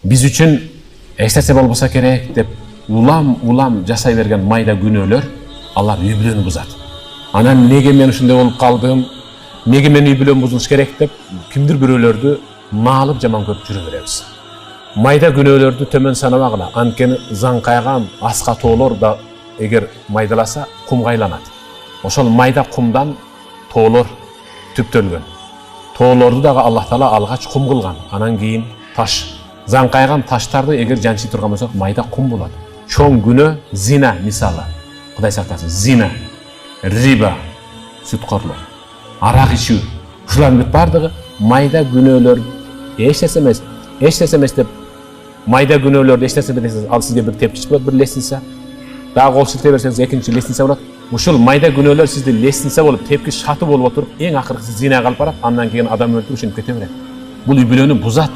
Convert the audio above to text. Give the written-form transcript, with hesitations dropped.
Биз үчүн эч нерсе болбосо керек деп улам жасай берген майда күнөөлөр алар үй бүлөнү бузат. Анан неге мен ушундай болуп калдым, неге мен үй бүлөм бузулуш керек деп кимдир бирөөлөрдү маалып жаман көрүп жүрө беребиз. Майда күнөөлөрдү төмөн санабагыла, анткени заңкайган аска тоолор да эгер майдаласа кумга айланат. Ошол майда кумдан тоолор түптөлгөн. Тоолорду дагы Аллах Таала алгач кум кылган. Анан кийин таш. Заңкайган таштарды эгер жанчый турган болсок майда кум болот. Чоң күнөө зина мисалы. Кудай сактасын. Зина, риба, сүткорлук, арак ичүү. Ушулардын бардыгы майда күнөөлөр эч нерсе эмес деп майда күнөөлөрдү эч нерсе десеңиз, ал сизге бир тепкич болот, бир лестница. Дагы кол шилтей берсеңиз экинчи лестница болот. Ушул майда күнөөлөр сизди лестница болуп, тепкич шаты болуп отуруп, эң акыркысы зинага алып барат, андан кийин адам өлтүрүп ушинтип кете берет. Бул үй бүлөнү бузат.